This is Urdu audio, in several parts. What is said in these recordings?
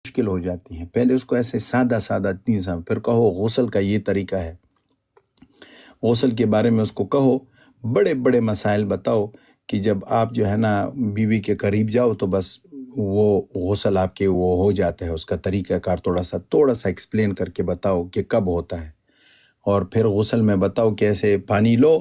مشکل ہو جاتی ہیں. پہلے اس کو ایسے سادہ سادہ پھر کہو غسل کا یہ طریقہ ہے. غسل کے بارے میں اس کو کہو، بڑے بڑے مسائل بتاؤ کہ جب آپ جو ہے نا بیوی کے قریب جاؤ تو بس وہ غسل آپ کے وہ ہو جاتا ہے. اس کا طریقہ کار تھوڑا سا ایکسپلین کر کے بتاؤ کہ کب ہوتا ہے. اور پھر غسل میں بتاؤ کہ ایسے پانی لو،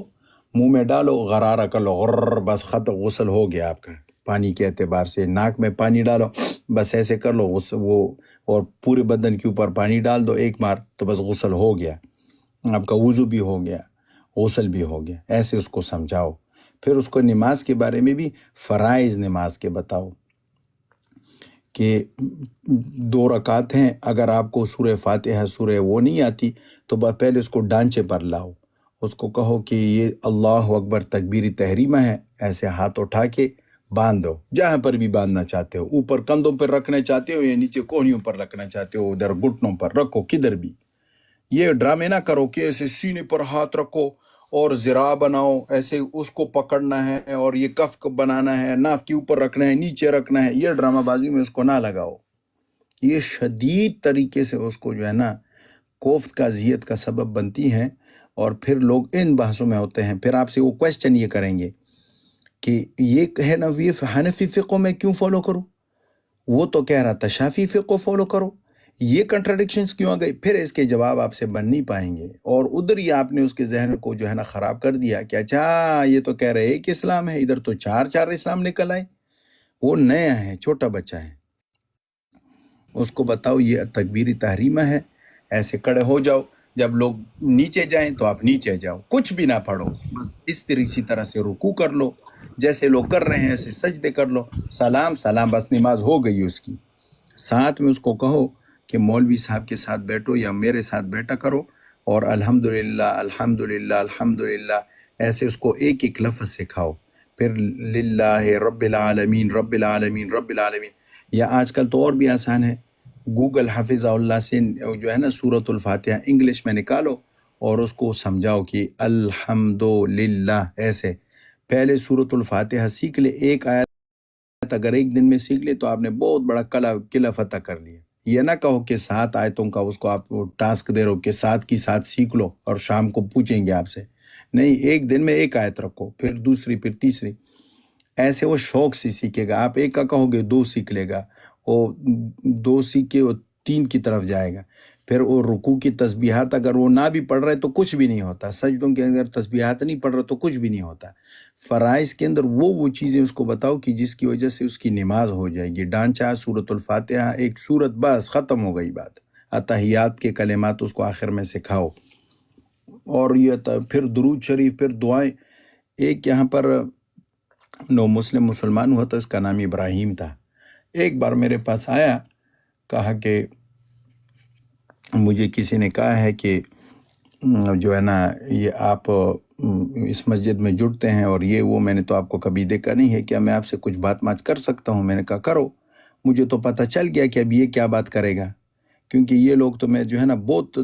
منہ میں ڈالو، غرارہ کر لو، غرر، بس ختم، غسل ہو گیا آپ کا. پانی کے اعتبار سے ناک میں پانی ڈالو، بس ایسے کر لو غسل وہ، اور پورے بدن کے اوپر پانی ڈال دو ایک بار تو بس غسل ہو گیا، آپ کا وضو بھی ہو گیا، غسل بھی ہو گیا. ایسے اس کو سمجھاؤ. پھر اس کو نماز کے بارے میں بھی فرائض نماز کے بتاؤ کہ 2 رکعت ہیں. اگر آپ کو سورہ فاتحہ سورہ وہ نہیں آتی تو پہلے اس کو ڈانچے پر لاؤ. اس کو کہو کہ یہ اللہ اکبر تکبیر تحریمہ ہے، ایسے ہاتھ اٹھا کے باندھ دو، جہاں پر بھی باندھنا چاہتے ہو، اوپر کندھوں پر رکھنا چاہتے ہو یا نیچے کوہنیوں پر رکھنا چاہتے ہو، ادھر گھٹنوں پر رکھو، کدھر بھی. یہ ڈرامے نہ کرو کہ ایسے سینے پر ہاتھ رکھو اور ذراع بناؤ، ایسے اس کو پکڑنا ہے اور یہ کف بنانا ہے، ناف کے اوپر رکھنا ہے، نیچے رکھنا ہے. یہ ڈرامہ بازی میں اس کو نہ لگاؤ. یہ شدید طریقے سے اس کو جو ہے نا کوفت کا اذیت کا سبب بنتی ہیں. اور پھر لوگ ان بحثوں میں ہوتے ہیں. پھر آپ سے وہ کویسچن یہ کریں گے کہ یہ ہے نا یہ حنفی فقہ میں کیوں فالو کروں، وہ تو کہہ رہا تھا شافی فقہ فالو کرو، یہ کنٹراڈکشنز کیوں آ گئی. پھر اس کے جواب آپ سے بن نہیں پائیں گے. اور ادھر ہی آپ نے اس کے ذہن کو جو ہے نا خراب کر دیا کہ اچھا یہ تو کہہ رہے کہ اسلام ہے، ادھر تو 4 اسلام نکل آئے. وہ نیا ہے، چھوٹا بچہ ہے. اس کو بتاؤ یہ تکبیر تحریمہ ہے، ایسے کڑے ہو جاؤ، جب لوگ نیچے جائیں تو آپ نیچے جاؤ، کچھ بھی نہ پڑھو، بس اسی طرح سے رکوع کر لو جیسے لوگ کر رہے ہیں، ایسے سجدے کر لو، سلام، بس نماز ہو گئی اس کی. ساتھ میں اس کو کہو کہ مولوی صاحب کے ساتھ بیٹھو یا میرے ساتھ بیٹھا کرو اور الحمدللہ الحمدللہ الحمدللہ ایسے اس کو ایک ایک لفظ سکھاؤ. پھر للہ رب العالمین رب العالمین رب العالمین. یا آج کل تو اور بھی آسان ہے، گوگل حافظ اللہ سے جو ہے نا سورۃ الفاتحہ انگلش میں نکالو اور اس کو سمجھاؤ کہ الحمدللہ. ایسے پہلے سورۃ الفاتحہ سیکھ لے، ایک آیت اگر ایک دن میں سیکھ لے تو آپ نے بہت بڑا قلعہ فتح کر لیا. یہ نہ کہو کہ 7 آیتوں کا اس کو آپ ٹاسک دے رہو کہ 7 کی 7 سیکھ لو اور شام کو پوچھیں گے آپ سے. نہیں، ایک دن میں ایک آیت رکھو، پھر دوسری، پھر تیسری. ایسے وہ شوق سے سیکھے گا. آپ ایک کا کہو گے 2 سیکھ لے گا، وہ 2 سیکھ کے وہ 3 کی طرف جائے گا. پھر وہ رکوع کی تسبیحات اگر وہ نہ بھی پڑھ رہے تو کچھ بھی نہیں ہوتا. سجدوں کے اگر تسبیحات نہیں پڑھ رہے تو کچھ بھی نہیں ہوتا. فرائض کے اندر وہ چیزیں اس کو بتاؤ کہ جس کی وجہ سے اس کی نماز ہو جائے گی. ڈانچہ سورۃ الفاتحہ ایک سورت، بس ختم ہو گئی بات. اتحیات کے کلمات اس کو آخر میں سکھاؤ. اور یہ پھر درود شریف، پھر دعائیں. ایک یہاں پر مسلمان ہوا تھا، اس کا نام ابراہیم تھا. ایک بار میرے پاس آیا، کہا کہ مجھے کسی نے کہا ہے کہ جو ہے نا یہ آپ اس مسجد میں جڑتے ہیں اور یہ وہ، میں نے تو آپ کو کبھی دیکھا نہیں ہے، کیا میں آپ سے کچھ بات کر سکتا ہوں؟ میں نے کہا کرو. مجھے تو پتہ چل گیا کہ اب یہ کیا بات کرے گا، کیونکہ یہ لوگ تو میں جو ہے نا بہت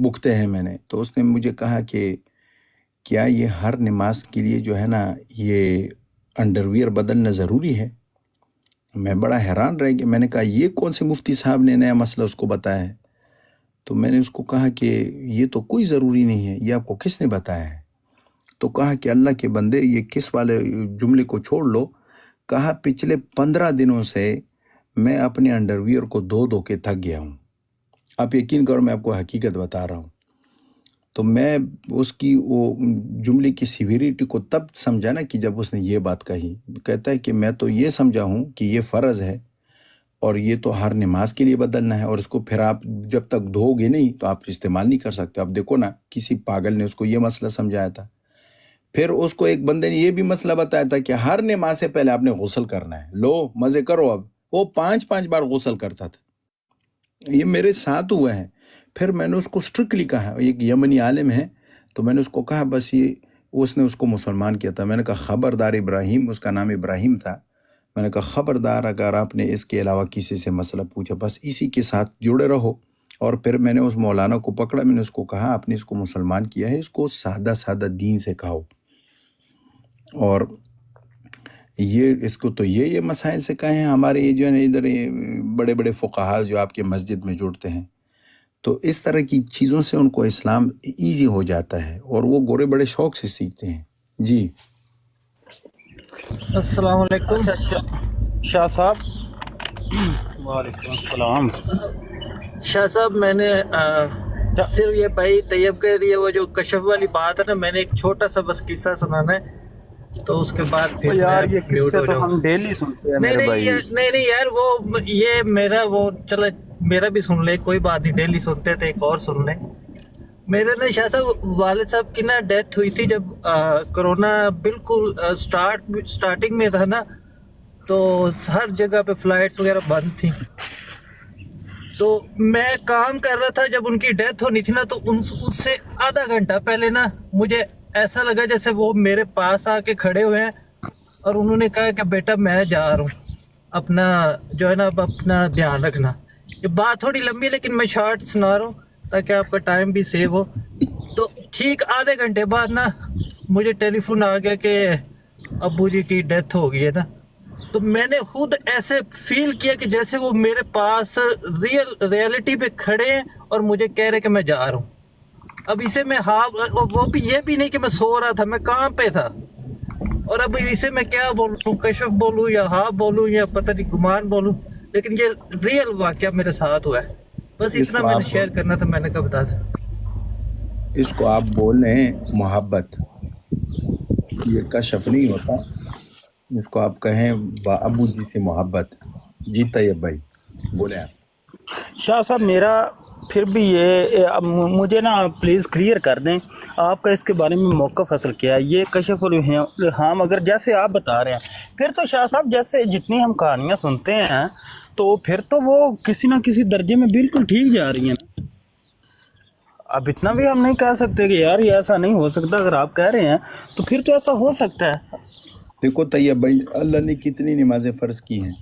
بکتے ہیں. میں نے تو اس نے مجھے کہا کہ کیا یہ ہر نماز کے لیے جو ہے نا یہ انڈرویئر بدلنا ضروری ہے؟ میں بڑا حیران رہ گیا. میں نے کہا یہ کون سے مفتی صاحب نے نیا مسئلہ اس کو بتایا ہے؟ تو میں نے اس کو کہا کہ یہ تو کوئی ضروری نہیں ہے، یہ آپ کو کس نے بتایا ہے؟ تو کہا کہ اللہ کے بندے یہ کس والے جملے کو چھوڑ لو. کہا پچھلے 15 دنوں سے میں اپنے انڈرویئر کو دھو کے تھک گیا ہوں. آپ یقین کرو، میں آپ کو حقیقت بتا رہا ہوں. تو میں اس کی وہ جملے کی سیویریٹی کو تب سمجھا نا کہ جب اس نے یہ بات کہی. کہتا ہے کہ میں تو یہ سمجھا ہوں کہ یہ فرض ہے اور یہ تو ہر نماز کے لیے بدلنا ہے، اور اس کو پھر آپ جب تک دھو گے نہیں تو آپ استعمال نہیں کر سکتے. اب دیکھو نا، کسی پاگل نے اس کو یہ مسئلہ سمجھایا تھا. پھر اس کو ایک بندے نے یہ بھی مسئلہ بتایا تھا کہ ہر نماز سے پہلے آپ نے غسل کرنا ہے. لو مزے کرو. اب وہ 5 بار غسل کرتا تھا. یہ میرے ساتھ ہوا ہے. پھر میں نے اس کو اسٹرکٹلی کہا، ایک یمنی عالم ہے، تو میں نے اس کو کہا بس یہ، اس نے اس کو مسلمان کیا تھا. میں نے کہا خبردار ابراہیم، اس کا نام ابراہیم تھا، میں نے کہا خبردار اگر آپ نے اس کے علاوہ کسی سے مسئلہ پوچھا بس اسی کے ساتھ جڑے رہو. اور پھر میں نے اس مولانا کو پکڑا، میں نے اس کو کہا آپ نے اس کو مسلمان کیا ہے، اس کو سادہ دین سے کہو. اور یہ اس کو تو یہ مسائل سے کہیں ہمارے یہ جو ہے نا ادھر بڑے بڑے فقہا جو آپ کے مسجد میں جڑتے ہیں، تو اس طرح کی چیزوں سے ان کو اسلام ایزی ہو جاتا ہے اور وہ گورے بڑے شوق سے سیکھتے ہیں. جی السلام علیکم. شاہ صاحب وعلیکم السلام. شاہ صاحب میں نے صرف یہ بھائی طیب کے لیے وہ جو کشف والی بات ہے نا، میں نے ایک چھوٹا سا بس قصہ سنانا ہے، تو اس کے بعد پھر یار میں یہ میوٹ قصے ہو تو جاؤں. ہم ڈیلی سنتے ہیں نہیں میرے نہیں بھائی. نہیں یار، وہ یہ میرا وہ چلو میرا بھی سن لے، کوئی بات نہیں، ڈیلی سنتے تھے، ایک اور سن لیں. میرے نا شاہ صاحب والد صاحب کی نا ڈیتھ ہوئی تھی جب کرونا بالکل سٹارٹنگ میں تھا نا، تو ہر جگہ پہ فلائٹس وغیرہ بند تھیں. تو میں کام کر رہا تھا جب ان کی ڈیتھ ہونی تھی نا، تو اس سے آدھا گھنٹہ پہلے نا مجھے ایسا لگا جیسے وہ میرے پاس آ کے کھڑے ہوئے ہیں اور انہوں نے کہا کہ بیٹا میں جا رہا ہوں، اپنا جو ہے نا اب اپنا دھیان رکھنا. یہ بات تھوڑی لمبی ہے لیکن میں شارٹ سنا رہا ہوں تاکہ آپ کا ٹائم بھی سیو ہو. تو ٹھیک آدھے گھنٹے بعد نا مجھے ٹیلی فون آ گیا کہ ابو جی کی ڈیتھ ہو گئی ہے نا. تو میں نے خود ایسے فیل کیا کہ جیسے وہ میرے پاس ریئلٹی پہ کھڑے ہیں اور مجھے کہہ رہے کہ میں جا رہا ہوں. اب اسے میں وہ بھی یہ بھی نہیں کہ میں سو رہا تھا، میں کام پہ تھا، اور اب اسے میں کیا بولوں، کشف بولوں یا ہاں بولوں یا پتہ نہیں گمان بولوں، لیکن یہ ریئل واقعہ میرے ساتھ ہوا ہے. بس اس اتنا کو میں آپ نے شیئر کرنا تھا، میں نے کہا بتا دیں. اس کو آپ بول رہے ہیں محبت، یہ کشف نہیں ہوتا، اس کو آپ کہیں ابو جی سے محبت. جی طیب بھائی بولے آپ. شاہ صاحب میرا پھر بھی یہ مجھے نا پلیز کلیئر کر دیں، آپ کا اس کے بارے میں موقف حاصل کیا ہے. یہ کشف الہام اگر جیسے آپ بتا رہے ہیں، پھر تو شاہ صاحب جیسے جتنی ہم کہانیاں سنتے ہیں تو پھر تو وہ کسی نہ کسی درجے میں بالکل ٹھیک جا رہی ہیں. اب اتنا بھی ہم نہیں کہہ سکتے کہ یار یہ ایسا نہیں ہو سکتا. اگر آپ کہہ رہے ہیں تو پھر تو ایسا ہو سکتا ہے. دیکھو طیب بھائی، اللہ نے کتنی نمازیں فرض کی ہیں؟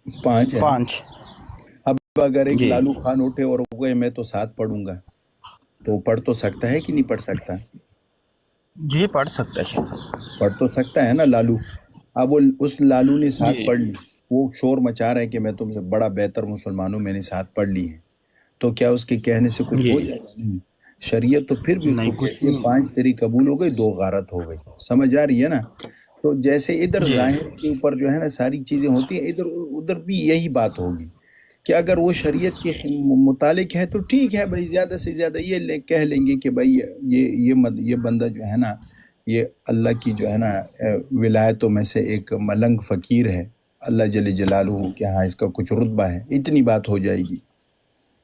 5 ہیں. 5. اب اگر ایک جی لالو خان اٹھے اور کہے میں تو 7 پڑھوں گا، تو پڑھ تو سکتا ہے کہ نہیں پڑھ سکتا؟ جی پڑھ سکتا ہے شاہ صاحب. پڑھ تو سکتا ہے نا لالو. اب وہ اس لالو نے 7 جی پڑھ لی، وہ شور مچا رہا ہے کہ میں تم سے بڑا بہتر مسلمان ہوں، میں نے 7 پڑھ لی ہیں، تو کیا اس کے کہنے سے کچھ جی ہو جائے گا؟ نہیں. شریعت تو پھر بھی اس نہیں کو کچھ کہتی ہے نہیں. 5 تیری قبول ہو گئی، 2 غارت ہو گئی. سمجھ آ رہی ہے نا؟ تو جیسے ادھر جی ظاہر کے اوپر جو ہے نا ساری چیزیں ہوتی ہیں، ادھر بھی یہی بات ہوگی کہ اگر وہ شریعت کے متعلق ہے تو ٹھیک ہے بھائی، زیادہ سے زیادہ یہ کہہ لیں گے کہ بھائی یہ بندہ جو ہے نا یہ اللہ کی جو ہے نا ولایتوں میں سے ایک ملنگ فقیر ہے، اللہ جل جلالہ کہ ہاں اس کا کچھ رتبہ ہے، اتنی بات ہو جائے گی.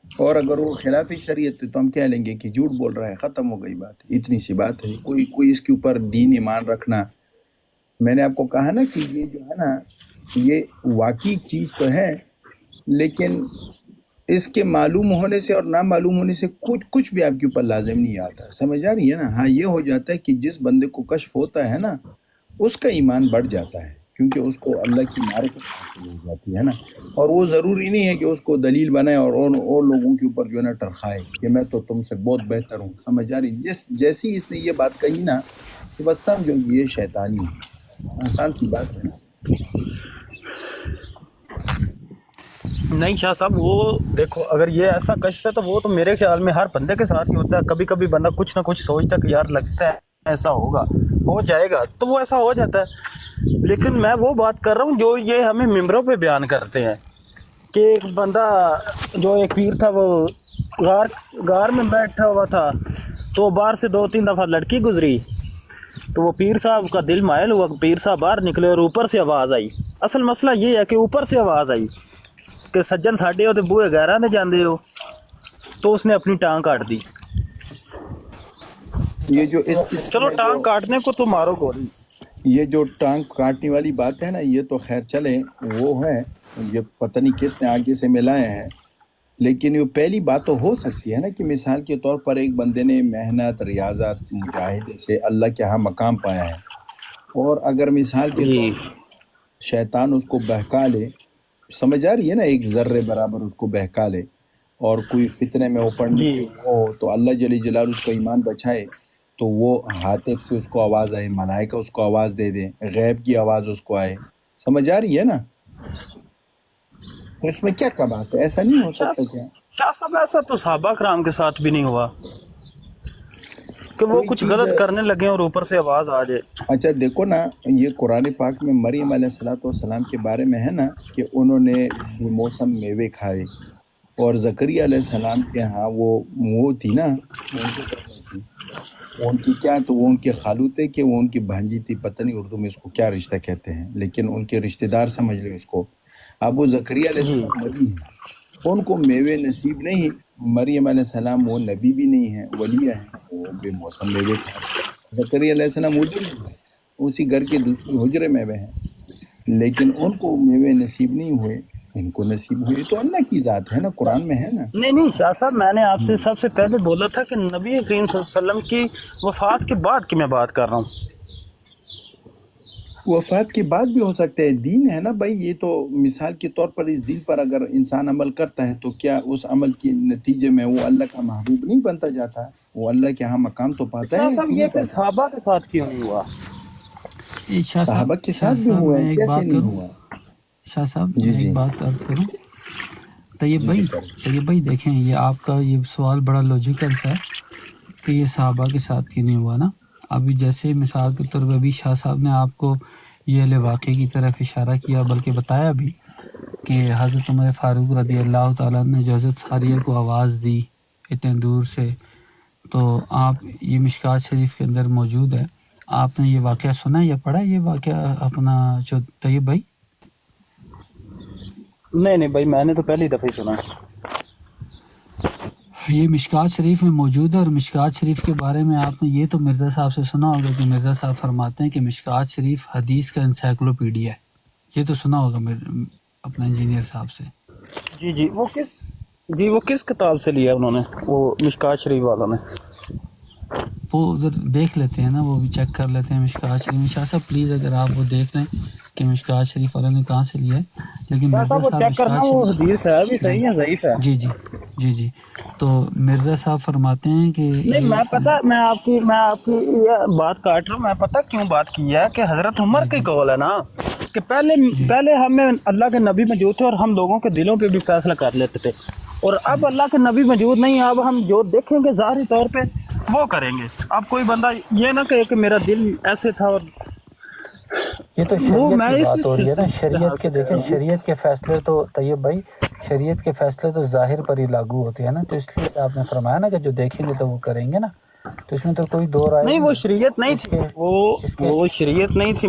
اور اگر وہ خلاف شریعت ہے تو ہم کہہ لیں گے کہ جھوٹ بول رہا ہے، ختم ہو گئی بات. اتنی سی بات ہے. کوئی اس کے اوپر دین ایمان رکھنا، میں نے آپ کو کہا نا کہ یہ جو ہے نا یہ واقعی چیز تو ہے، لیکن اس کے معلوم ہونے سے اور نہ معلوم ہونے سے کچھ بھی آپ کے اوپر لازم نہیں آتا. سمجھ آ رہی ہے نا؟ ہاں یہ ہو جاتا ہے کہ جس بندے کو کشف ہوتا ہے نا اس کا ایمان بڑھ جاتا ہے، کیونکہ اس کو اللہ کی معرفت حاصل ہو جاتی ہے نا. اور وہ ضروری نہیں ہے کہ اس کو دلیل بنائے اور لوگوں کے اوپر جو ہے نا ٹرخائے کہ میں تو تم سے بہت بہتر ہوں. سمجھ آ رہی؟ جیسی اس نے یہ بات کہی نا تو بس سمجھو یہ شیطانی ہے. آسان سی بات ہے نا. نہیں شاہ صاحب، وہ دیکھو اگر یہ ایسا کشف ہے تو وہ تو میرے خیال میں ہر بندے کے ساتھ ہی ہوتا ہے. کبھی کبھی بندہ کچھ نہ کچھ سوچتا ہے کہ یار لگتا ہے ایسا ہوگا، ہو جائے گا، تو وہ ایسا ہو جاتا ہے. لیکن میں وہ بات کر رہا ہوں جو یہ ہمیں ممبروں پہ بیان کرتے ہیں کہ ایک بندہ جو ایک پیر تھا وہ غار میں بیٹھا ہوا تھا، تو باہر سے 2-3 دفعہ لڑکی گزری، تو وہ پیر صاحب کا دل مائل ہوا. پیر صاحب باہر نکلے اور اوپر سے آواز آئی. اصل مسئلہ یہ ہے کہ اوپر سے آواز آئی کہ سجن ساڈے ہو تے بوئے غیراں دے جاندے ہو، تو اس نے اپنی ٹانگ کاٹ دی. یہ جو اس قسم چلو میں ٹانگ کاٹنے کو تو مارو گولی. یہ جو ٹانگ کاٹنے والی بات ہے نا، یہ تو خیر چلے وہ ہے، یہ پتہ نہیں کس نے آگے سے ملایا ہے، لیکن یہ پہلی بات تو ہو سکتی ہے نا کہ مثال کے طور پر ایک بندے نے محنت ریاضت مجاہدے سے اللہ کے ہاں مقام پایا ہے، اور اگر مثال کے طور جی پر شیطان اس کو بہکا لے، سمجھ آ رہی ہے نا، ایک ذرے برابر اس کو بہکا لے اور کوئی فتنے میں وہ پڑنے جی کی ہو، تو اللہ جل جلالہ اس کا ایمان بچائے. تو وہ ہاتف سے اس کو آواز آئے، ملائکہ اس کو آواز دے دیں، غیب کی آواز اس کو آئے، سمجھ آ رہی ہے نا؟ تو اس میں کیا بات ہے؟ ایسا نہیں ہو سکتا کیا؟ شاہ صاحب ایسا تو صحابہ کرام کے ساتھ بھی نہیں ہوا کہ وہ کوئی کچھ چیز غلط کرنے لگے اور اوپر سے آواز آ جائے. اچھا دیکھو نا، یہ قرآن پاک میں مریم علیہ السلام کے بارے میں ہے نا کہ انہوں نے بے موسم میوے کھائے، اور زکریا علیہ السلام کے ہاں وہ تھی نا، ان کے گھر میں تھی، وہ ان کی کیا، تو وہ ان کے خالو تھے کہ وہ ان کی بھانجی تھی، پتہ نہیں اردو میں اس کو کیا رشتہ کہتے ہیں، لیکن ان کے رشتہ دار سمجھ لیں اس کو. اب وہ زکریا علیہ جی السلام نبی ہیں، ان کو میوے نصیب نہیں. مریم علیہ السلام وہ نبی بھی نہیں ہیں، ولیہ ہیں، وہ بے موسم میوے کھا رہے ہیں. زکریا علیہ السلام حجرے میں ہیں، اسی گھر کے دوسرے حجرے میں وہ ہیں، لیکن ان کو میوے نصیب نہیں ہوئے، ان کو نصیب ہوئے. تو اللہ کی ذات ہے نا، قرآن میں ہے نا. نہیں شاہ صاحب، میں نے آپ سے سب سے پہلے بولا تھا کہ نبی کریم صلی اللہ علیہ وسلم کی وفات کے بعد کی میں بات کر رہا ہوں. وفات کے بعد بھی ہو سکتے ہیں، دین ہے نا بھائی. یہ تو مثال کے طور پر اس دین پر اگر انسان عمل کرتا ہے تو کیا اس عمل کے نتیجے میں وہ اللہ کا محبوب نہیں بنتا جاتا؟ وہ اللہ کے ہاں مقام تو پاتا شاہ ہے صاحب کہ یہ نہیں پھر پاتا؟ صحابہ کے ساتھ کیوں نہیں ہوا؟ شاہ صحابہ کے شاہ ساتھ بھی صاحب ہوا میں ہے، ایک کیسے بات نہیں کروں. ہوا؟ شاہ صاحب جی میں جی ایک بات عرض کروں. جی جی کریں. طیب بھائی دیکھیں، یہ آپ کا یہ سوال بڑا لاجیکل تھا کہ یہ صحابہ کے ساتھ کیوں نہیں ہوا نا. ابھی جیسے مثال کے طور پہ ابھی شاہ صاحب نے آپ کو یہ اہل واقعے کی طرف اشارہ کیا، بلکہ بتایا بھی کہ حضرت عمر فاروق رضی اللہ تعالیٰ نے جو حضرت ساریہ کو آواز دی اتنے دور سے، تو آپ یہ مشکات شریف کے اندر موجود ہے. آپ نے یہ واقعہ سنا یا پڑھا یہ واقعہ اپنا جو طیب بھائی؟ نہیں بھائی، میں نے تو پہلی دفعہ ہی سنا. یہ مشکات شریف میں موجود ہے، اور مشکات شریف کے بارے میں آپ نے یہ تو مرزا صاحب سے سنا ہوگا کہ مرزا صاحب فرماتے ہیں کہ مشکات شریف حدیث کا انسائکلوپیڈیا ہے. یہ تو سنا ہوگا اپنے انجینئر صاحب سے. جی وہ کس کتاب سے لیا انہوں نے، وہ مشکات شریف والوں نے؟ وہ ادھر دیکھ لیتے ہیں نا، وہ بھی چیک کر لیتے ہیں مشکات شریف. شاہ صاحب پلیز اگر آپ وہ دیکھ لیں کہ مشکات شریف والوں نے کہاں سے لیا ہے. لیکن شاہ مرزا صاحب وہ صاحب چیک کرنا مشکات وہ شریف، حدیث ہے بھی جی صحیح ہے ضعیف ہے. جی تو مرزا صاحب فرماتے ہیں کہ نہیں، میں آپ کی یہ بات کاٹ رہا ہوں. میں پتہ کیوں بات کی ہے کہ حضرت عمر کی قول ہے نا کہ پہلے ہمیں اللہ کے نبی موجود تھے اور ہم لوگوں کے دلوں پہ بھی فیصلہ کر لیتے تھے، اور اب اللہ کے نبی موجود نہیں، اب ہم جو دیکھیں گے ظاہری طور پہ وہ کریں گے. اب کوئی بندہ یہ نہ کہے کہ میرا دل ایسے تھا، اور یہ تو وہ شریعت میں کی اس بات ہو رہی ہے نا. لحاظ شریعت سے کے کہہ دیکھیں، رہا ہوں. شریعت کے فیصلے تو طیب بھائی، شریعت کے فیصلے تو ظاہر پر ہی لاگو ہوتے ہیں نا. تو اس لیے آپ نے فرمایا نا کہ جو دیکھیں گے تو وہ کریں گے نا. تو اس میں تو کوئی دو رائے نہیں، نہیں وہ ہے. شریعت نہیں اس تھی، کے اس کے وہ شریعت نہیں تھی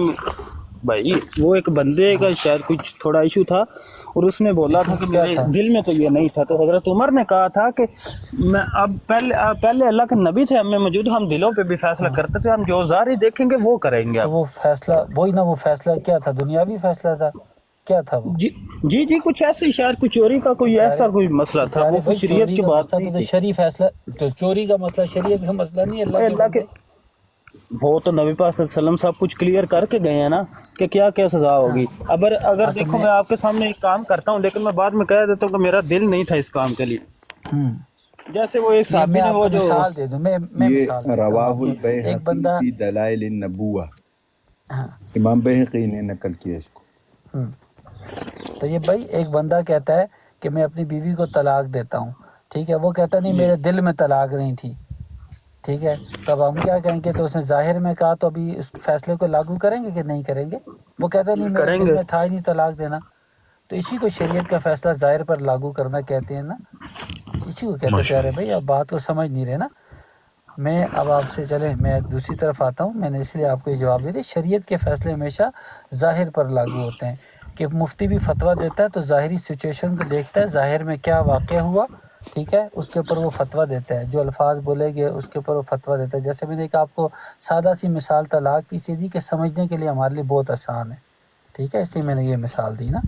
بھائی. وہ ایک بندے کا شاید کچھ تھوڑا ایشو تھا، اور اس نے بولا تھا کہ کیا میرے تھا؟ دل میں تو یہ نہیں تھا. تو حضرت عمر نے کہا تھا کہ میں اب پہلے اللہ کے نبی تھے ہم میں موجود، ہم دلوں پہ بھی فیصلہ کرتے تھے، ہم جو ظاہری دیکھیں گے وہ کریں گے. تو اب وہ فیصلہ وہی نا، وہ فیصلہ کیا تھا؟ دنیاوی فیصلہ تھا؟ کیا تھا وہ؟ جی کچھ ایسے ہی شاید کوئی چوری کا کوئی ایسا کوئی مسئلہ تھا، وہ پیارے کوئی بھائی، شریعت چوری کی کا بات مسئلہ نہیں تو تھی. شرعی فیصلہ، تو چوری کا مسئلہ شریعت کا مسئلہ نہیں ہے. اللہ کے بندے وہ تو نبی پاک صلی اللہ علیہ وسلم سب کچھ کلیئر کر کے گئے ہیں نا کہ کیا سزا ہوگی. اگر دیکھو میں آپ کے سامنے ایک کام کرتا ہوں، لیکن میں بعد میں کہہ دیتا ہوں کہ میرا دل نہیں تھا اس کام کے لیے. جیسے وہ ایک میں صحابی نے آپ وہ کو جو مثال دے دوں، میں مثال یہ دیتا ہوں رواہ آپ کو. ایک البیہقی بندہ، فی دلائل النبوہ، ہاں امام بہقی نے نقل کیا اس کو. تو یہ بھائی ایک بندہ کہتا ہے کہ میں اپنی بیوی کو طلاق دیتا ہوں، ٹھیک ہے. وہ کہتا نہیں میرے دل میں طلاق نہیں تھی، ٹھیک ہے. تو اب ہم کیا کہیں گے؟ تو اس نے ظاہر میں کہا، تو ابھی اس فیصلے کو لاگو کریں گے کہ نہیں کریں گے؟ وہ کہتا نہیں میرے کریں دل گے. میں تھا ہی نہیں طلاق دینا. تو اسی کو شریعت کا فیصلہ ظاہر پر لاگو کرنا کہتے ہیں نا. اسی کو کہتے ہیں پیارے بھائی. اب بات کو سمجھ نہیں رہے نا. میں اب آپ سے چلیں، میں دوسری طرف آتا ہوں. میں نے اس لیے آپ کو یہ جواب دیا، شریعت کے فیصلے ہمیشہ ظاہر پر لاگو ہوتے ہیں. کہ مفتی بھی فتویٰ دیتا ہے تو ظاہری سچویشن کو دیکھتا ہے، ظاہر میں کیا واقع ہوا، ٹھیک ہے، اس کے اوپر وہ فتویٰ دیتا ہے. جو الفاظ بولے گئے اس کے اوپر وہ فتویٰ دیتا ہے. جیسے میں نے کہا آپ کو سادہ سی مثال طلاق کی سیدھی کہ سمجھنے کے لیے ہمارے لیے بہت آسان ہے، ٹھیک ہے، اس لیے میں نے یہ مثال دی نا.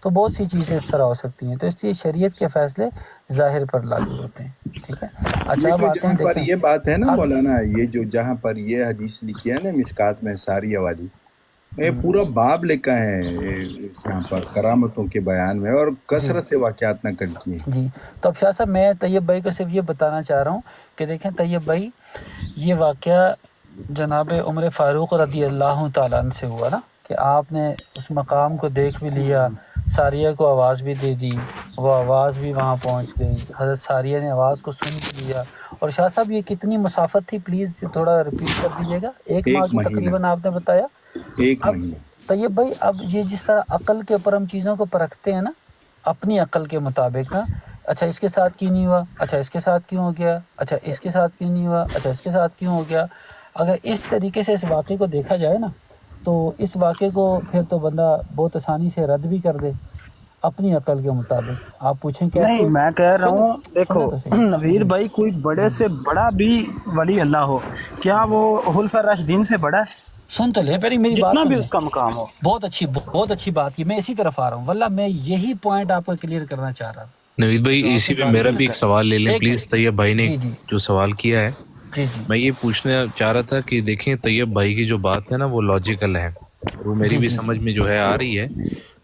تو بہت سی چیزیں اس طرح ہو سکتی ہیں. تو اس لیے شریعت کے فیصلے ظاہر پر لاگو ہوتے ہیں، ٹھیک ہے. اچھا یہ اب جو آتے ہیں، جہاں پر دیکھیں یہ بات ہے نا اب مولانا، یہ جو جہاں پر یہ حدیث لکھی ہے نا مشکات میں ساریہ والی، یہ پورا باب لکھا ہے اس یہاں پر کرامتوں کے بیان میں، اور کثرت سے واقعات نقل کیے ہیں۔ جی تو اب شاہ صاحب میں طیب بھائی کو صرف یہ بتانا چاہ رہا ہوں کہ دیکھیں طیب بھائی، یہ واقعہ جناب عمر فاروق رضی اللہ تعالیٰ عنہ سے ہوا نا، کہ آپ نے اس مقام کو دیکھ بھی لیا، ساریہ کو آواز بھی دے دی، وہ آواز بھی وہاں پہنچ گئی، حضرت ساریہ نے آواز کو سن بھی لیا۔ اور شاہ صاحب یہ کتنی مسافت تھی، پلیز تھوڑا رپیٹ کر دیجیے گا۔ ایک ماہ ایک کی مہینہ، تقریباً آپ نے بتایا۔ ایک اب مہینہ۔ طیب بھائی، اب یہ جس طرح عقل کے اوپر ہم چیزوں کو پرکھتے ہیں نا، اپنی عقل کے مطابق نا، اچھا اس کے ساتھ کیوں نہیں ہوا، اچھا اس کے ساتھ کیوں ہو گیا، اچھا اس کے ساتھ کیوں نہیں ہوا، اچھا اس کے ساتھ کیوں ہو گیا، اگر اس طریقے سے اس واقعے کو دیکھا جائے نا، تو اس واقعے کو پھر تو بندہ بہت آسانی سے رد بھی کر دے اپنی عقل کے مطابق۔ آپ پوچھیں کیسے؟ نہیں، میں کہہ رہا ہوں سنیں دیکھو تو صحیح۔ نوید بھائی، کوئی بڑے سے بڑا بھی ولی اللہ ہو، کیا وہ خلفاء راشدین سے بڑا ہے؟ سن تو لے پہلے میری بات جتنا سن بھی لیں۔ اس کا مقام ہو۔ بہت اچھی بات کی، میں اسی طرف آ رہا ہوں، واللہ میں یہی پوائنٹ آپ کو کلیئر کرنا چاہ رہا ہوں۔ نوید بھائی اسی پہ میرا بھی ایک سوال لے لیں ایک پلیز۔ طیب بھائی نے جی جی جو سوال کیا ہے، جی جی میں یہ پوچھنا چاہ رہا تھا کہ دیکھیں طیب بھائی کی جو بات ہے نا وہ لاجیکل ہے، اور وہ میری جی بھی جی سمجھ میں جو ہے آ رہی ہے۔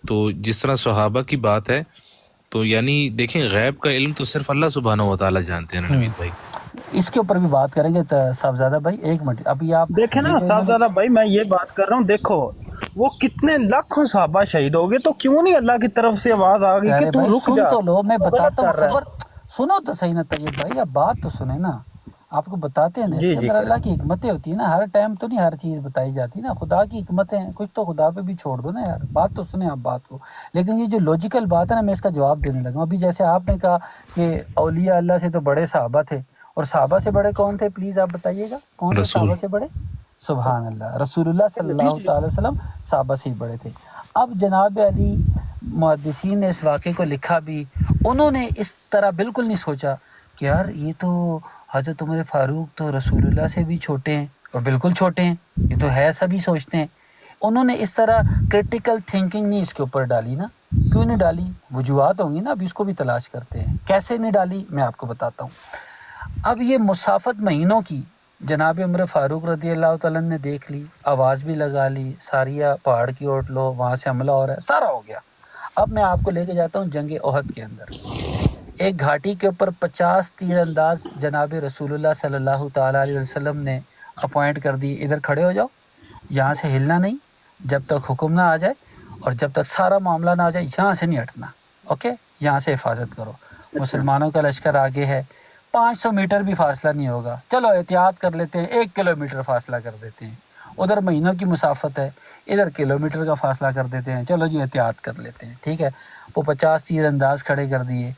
تو جس طرح صحابہ کی بات ہے، تو یعنی دیکھیں غیب کا علم تو صرف اللہ سبحانہ و تعالیٰ جانتے ہیں نا نوید بھائی۔ اس کے اوپر بھی بات کریں گے صاحبزادہ بھائی، ایک منٹ ابھی آپ دیکھیں نا صاحبزادہ بھائی، میں یہ بات کر رہا ہوں، دیکھو وہ کتنے لاکھوں صحابہ شہید ہو گئے، تو کیوں نہیں اللہ کی طرف سے آواز آ گئی کہ تو رک سن جا، تو لو، میں تو غلط بتاتا ہوں، کر رہا صبر سنو تو صحیح نا طیب بھائی، اب بات تو سنیں نا، آپ کو بتاتے ہیں نا، ہے۔ اس جی کے جی اندر اللہ کی حکمتیں ہوتی ہیں نا، ہر ٹائم تو نہیں ہر چیز بتائی جاتی نا، خدا کی حکمتیں ہیں، کچھ تو خدا پہ بھی چھوڑ دو نا یار، بات تو سنیں آپ بات کو۔ لیکن یہ جو لاجیکل بات ہے نا، میں اس کا جواب دینے لگا ہوں۔ ابھی جیسے آپ نے کہا کہ اولیاء اللہ سے تو بڑے صحابہ تھے، اور صحابہ سے بڑے کون تھے، پلیز آپ بتائیے گا، کون تھے رسول صحابہ سے بڑے؟ سبحان اللہ، رسول اللہ صلی اللہ تعالی وسلم صحابہ سے ہی بڑے تھے۔ اب جناب علی محدثین نے اس واقعے کو لکھا بھی، انہوں نے اس طرح بالکل نہیں سوچا کہ یار یہ تو حضرت عمر فاروق تو رسول اللہ سے بھی چھوٹے ہیں، اور بالکل چھوٹے ہیں، یہ تو ہے سبھی سوچتے ہیں۔ انہوں نے اس طرح کرٹیکل تھنکنگ نہیں اس کے اوپر ڈالی نا۔ کیوں نہیں ڈالی؟ وجوہات ہوں گی نا، ابھی اس کو بھی تلاش کرتے ہیں۔ کیسے نہیں ڈالی میں آپ کو بتاتا ہوں۔ اب یہ مسافت مہینوں کی جناب عمر فاروق رضی اللہ تعالیٰ نے دیکھ لی، آواز بھی لگا لی، ساریہ پہاڑ کی اوٹ لو، وہاں سے حملہ ہو رہا ہے، سارا ہو گیا۔ اب میں آپ کو لے کے جاتا ہوں جنگ احد کے اندر، ایک گھاٹی کے اوپر 50 تیر انداز جناب رسول اللہ صلی اللہ تعالیٰ علیہ وسلم نے اپوائنٹ کر دی، ادھر کھڑے ہو جاؤ، یہاں سے ہلنا نہیں جب تک حکم نہ آ جائے، اور جب تک سارا معاملہ نہ آ جائے یہاں سے نہیں ہٹنا، اوکے، یہاں سے حفاظت کرو۔ مسلمانوں کا لشکر آگے ہے، 500 میٹر بھی فاصلہ نہیں ہوگا، چلو احتیاط کر لیتے ہیں، 1 کلومیٹر فاصلہ کر دیتے ہیں، ادھر مہینوں کی مسافت ہے، ادھر کلومیٹر کا فاصلہ کر دیتے ہیں، چلو جی احتیاط کر لیتے ہیں، ٹھیک ہے۔ وہ 50 تیر انداز کھڑے کر دیے،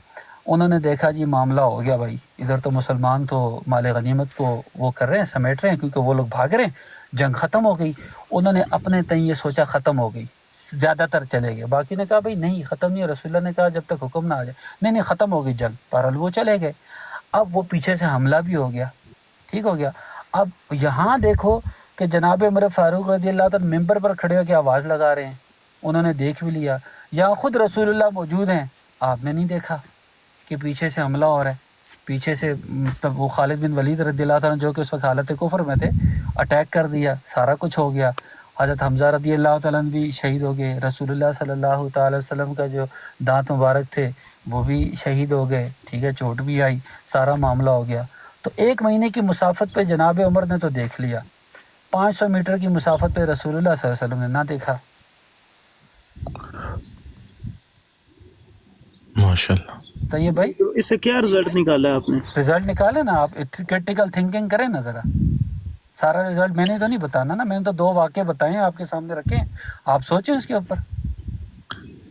انہوں نے دیکھا جی معاملہ ہو گیا بھائی، ادھر تو مسلمان تو مال غنیمت کو وہ کر رہے ہیں، سمیٹ رہے ہیں، کیونکہ وہ لوگ بھاگ رہے ہیں، جنگ ختم ہو گئی۔ انہوں نے اپنے تئیں یہ سوچا ختم ہو گئی، زیادہ تر چلے گئے، باقی نے کہا بھائی نہیں ختم نہیں، رسول اللہ نے کہا جب تک حکم نہ آ جائے، نہیں ختم ہو گئی جنگ، بہرحال وہ چلے گئے۔ اب وہ پیچھے سے حملہ بھی ہو گیا، ٹھیک ہو گیا۔ اب یہاں دیکھو کہ جناب عمر فاروق رضی اللہ تعالیٰ ممبر پر کھڑے ہو کے آواز لگا رہے ہیں، انہوں نے دیکھ بھی لیا، یہاں خود رسول اللہ موجود ہیں، آپ نے نہیں دیکھا کہ پیچھے سے حملہ ہو رہا ہے، پیچھے سے تب وہ خالد بن ولید رضی اللہ تعالیٰ جو کہ اس وقت حالت کفر میں تھے، اٹیک کر دیا، سارا کچھ ہو گیا۔ حضرت حمزہ رضی اللہ تعالیٰ بھی شہید ہو گئے، رسول اللہ صلی اللہ تعالی وسلم کا جو دانت مبارک تھے وہ بھی شہید ہو گئے، ٹھیک ہے، چوٹ بھی آئی، سارا معاملہ ہو گیا۔ تو 1 مہینے کی مسافت پہ جناب عمر نے تو دیکھ لیا، 500 میٹر کی مسافت پہ رسول اللہ صلی اللہ علیہ وسلم نے نہ دیکھا۔ ماشاءاللہ۔ تو یہ بھائی تو اس سے کیا رزلٹ نکالا ہے آپ نے؟ رزلٹ نکالے نا، آپ کرٹیکل تھنکنگ کریں نا ذرا، سارا رزلٹ میں نے تو نہیں بتانا نا، میں نے تو 2 واقعے بتائے ہیں آپ کے سامنے رکھے ہیں، آپ سوچیں اس کے اوپر،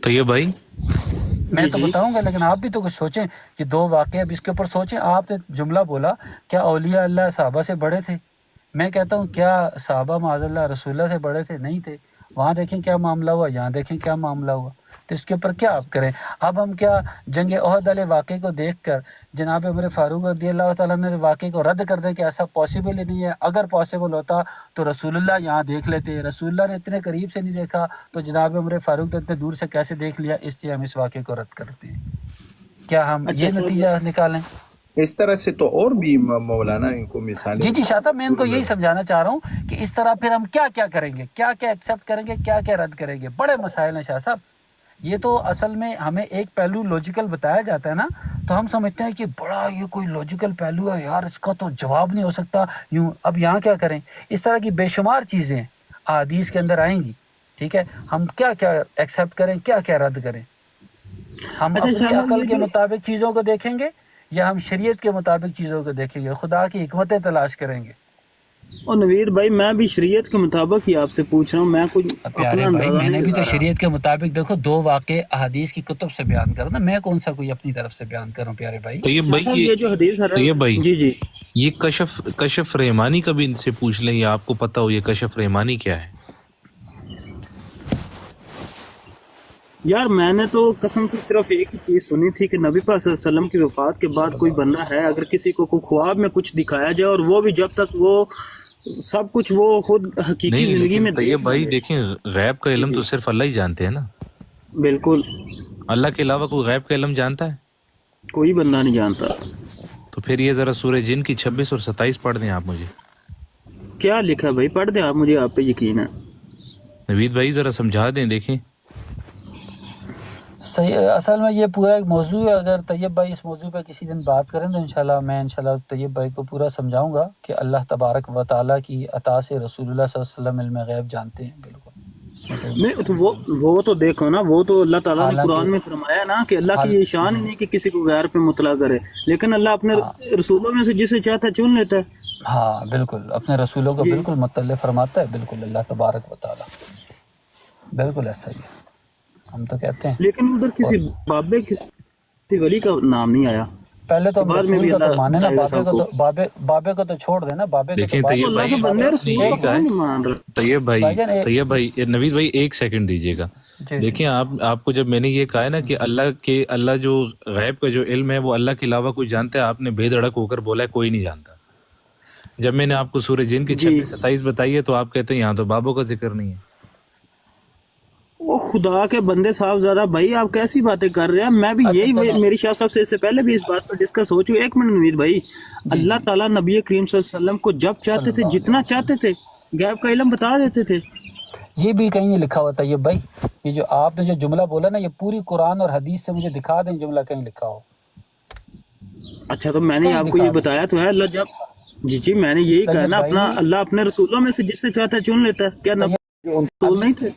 طیب بھائی میں تو بتاؤں گا لیکن آپ بھی تو کچھ سوچیں، یہ 2 واقعے اب اس کے اوپر سوچیں۔ آپ نے جملہ بولا کیا اولیاء اللہ صحابہ سے بڑے تھے، میں کہتا ہوں کیا صحابہ معاذ اللہ رسول اللہ سے بڑے تھے؟ نہیں تھے۔ وہاں دیکھیں کیا معاملہ ہوا، یہاں دیکھیں کیا معاملہ ہوا، تو اس کے اوپر کیا آپ کریں؟ اب ہم کیا جنگ احد والے واقعے کو دیکھ کر جناب عمر فاروق رضی اللہ تعالیٰ نے واقعے کو رد کر دیں کہ ایسا پاسبل ہی نہیں ہے؟ اگر پاسبل ہوتا تو رسول اللہ یہاں دیکھ لیتے، رسول اللہ نے اتنے قریب سے نہیں دیکھا تو جناب عمر فاروق نے اتنے دور سے کیسے دیکھ لیا؟ اس لیے ہم اس واقعے کو رد کرتے ہیں۔ کیا ہم یہ نتیجہ نکالیں؟ اس طرح سے تو اور بھی مولانا ان کو مثالیں. جی شاہ صاحب، میں ان کو یہی سمجھانا چاہ رہا ہوں کہ اس طرح پھر ہم کیا کیا کریں گے، کیا کیا ایکسیپٹ کریں گے، کیا کیا رد کریں گے. بڑے مسائل ہیں شاہ صاحب. یہ تو اصل میں ہمیں ایک پہلو لوجیکل بتایا جاتا ہے نا، تو ہم سمجھتے ہیں کہ بڑا یہ کوئی لوجیکل پہلو ہے یار، اس کا تو جواب نہیں ہو سکتا یوں. اب یہاں کیا کریں؟ اس طرح کی بے شمار چیزیں احادیث کے اندر آئیں گی. ٹھیک ہے، ہم کیا کیا ایکسیپٹ کریں، کیا کیا رد کریں. ہم اپنی عقل کے مطابق چیزوں کو دیکھیں گے یا ہم شریعت کے مطابق چیزوں کو دیکھیں گے، خدا کی حکمتیں تلاش کریں گے. اور نوید بھائی میں بھی شریعت کے مطابق ہی آپ سے پوچھ رہا ہوں، میں کچھ پیارے بھائی میں نے بھی تو شریعت کے مطابق دیکھو 2 واقعے احادیث کی کتب سے بیان کروں نا، میں کون سا کوئی اپنی طرف سے بیان کروں پیارے بھائی. طیب بھائی یہ جو حدیث ہے طیب بھائی جی یہ کشف رحمانی کا بھی ان سے پوچھ لیں، یا آپ کو پتہ ہو یہ کشف رحمانی کیا ہے؟ یار میں نے تو قسم سے صرف ایک ہی چیز سنی تھی کہ نبی پاک صلی اللہ علیہ وسلم کی وفات کے بعد کوئی بندہ ہے، اگر کسی کو کوئی خواب میں کچھ دکھایا جائے اور وہ بھی جب تک وہ سب کچھ وہ خود حقیقی زندگی میں طیب بھائی دیکھیں، غیب کا علم تو صرف اللہ ہی جانتے ہیں نا. بالکل، اللہ کے علاوہ کوئی غیب کا علم جانتا ہے؟ کوئی بندہ نہیں جانتا. تو پھر یہ ذرا سورہ جن کی 26 اور 27 پڑھ دیں آپ مجھے. کیا لکھا بھائی؟ پڑھ دیں آپ مجھے، آپ پہ یقین ہے. نوید بھائی ذرا سمجھا دیں. دیکھیں اصل میں یہ پورا ایک موضوع ہے، اگر طیب بھائی اس موضوع پہ کسی دن بات کریں تو انشاءاللہ میں طیب بھائی کو پورا سمجھاؤں گا کہ اللہ تبارک و تعالیٰ کی عطا سے رسول اللہ صلی اللہ علیہ وسلم علم غیب جانتے ہیں. بالکل نہیں تو وہ تو دیکھو نا، وہ تو اللہ تعالیٰ نے قرآن میں فرمایا نا کہ اللہ کی یہ شان ہی نہیں کہ کسی کو غیر پہ مطلع کرے، لیکن اللہ اپنے رسولوں میں سے جسے چاہتا ہے چن لیتا ہے. ہاں بالکل، اپنے رسولوں کو بالکل مطلع فرماتا ہے. بالکل اللہ تبارک و تعالیٰ، بالکل ایسا ہی ہے، ہم تو کہتے ہیں. لیکن ادھر کسی بابے کسی ولی کا نام نہیں آیا. پہلے تو رسول کا تو مانے نا، بابے کو تو چھوڑ دینا. بابے کو دیکھیں تو طیب بھائی طیب بھائی نوید بھائی 1 سیکنڈ دیجیے گا. دیکھیں آپ کو جب میں نے یہ کہا ہے نا کہ اللہ جو غیب کا جو علم ہے وہ اللہ کے علاوہ کوئی جانتا ہے، آپ نے بے دھڑک ہو کر بولا ہے کوئی نہیں جانتا. جب میں نے آپ کو سورہ جن کی 26-27 بتائی ہے تو آپ کہتے ہیں یہاں تو بابوں کا ذکر نہیں ہے. وہ خدا کے بندے صاحب زیادہ بھائی آپ کیسی باتیں کر رہے ہیں. میں بھی یہی میری شاہ صاحب سے اس سے پہلے بھی اس بات پر ڈسکس ہو چکی. 1 منٹ نوید بھائی، اللہ تعالیٰ نبی کریم صلی اللہ علیہ وسلم کو جب چاہتے تھے جتنا چاہتے تھے غیب کا علم بتا دیتے تھے. یہ بھی کہیں نہیں لکھا ہوتا. یہ بھائی یہ جو آپ نے جو جملہ بولا نا، یہ پوری قرآن اور حدیث سے مجھے دکھا دیں جملہ کہیں لکھا ہو. اچھا تو میں نے آپ کو یہ بتایا تو ہے، اللہ جب جی میں نے یہی کہا نا، اپنا اللہ اپنے رسولوں میں سے جس سے چاہتا ہے چن لیتا ہے. کیا رسول نہیں تھے؟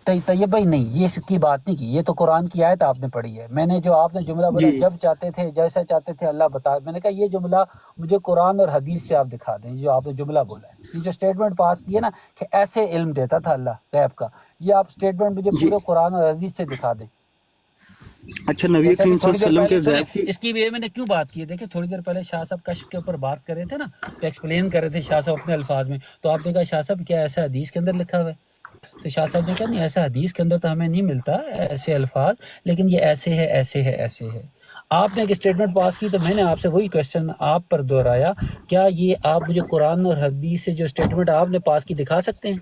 طیب بھائی نہیں، یہ اس کی بات نہیں کی، یہ تو قرآن کی آیت آپ نے پڑھی ہے. میں نے جو آپ نے جملہ بولا جب چاہتے تھے جیسا چاہتے تھے اللہ بتا، میں نے کہا یہ جملہ مجھے قرآن اور حدیث سے آپ دکھا دیں جو آپ نے جملہ بولا ہے. یہ جو اسٹیٹمنٹ پاس کی ہے نا کہ ایسے علم دیتا تھا اللہ غیب کا، یہ آپ اسٹیٹمنٹ مجھے پورے قرآن اور حدیث سے دکھا دیں. اچھا نبی کریم صلی اللہ علیہ وسلم کے غیب کی اس کی بھی میں نے کیوں بات کی ہے؟ دیکھیں تھوڑی دیر پہلے شاہ صاحب کشف کے اوپر بات کر رہے تھے نا، تو ایکسپلین کر رہے تھے شاہ صاحب اپنے الفاظ میں، تو آپ نے کہا شاہ صاحب کیا ایسا حدیث کے اندر لکھا ہوا ہے؟ تو شاہ صاحب نے کہا نہیں، ایسا حدیث کے اندر تو ہمیں نہیں ملتا ایسے الفاظ، لیکن یہ ایسے ہے ایسے ہے ایسے ہے. آپ نے ایک اسٹیٹمنٹ پاس کی تو میں نے آپ سے وہی کوشچن آپ پر دہرایا، کیا یہ آپ مجھے قرآن اور حدیث سے جو اسٹیٹمنٹ آپ نے پاس کی دکھا سکتے ہیں؟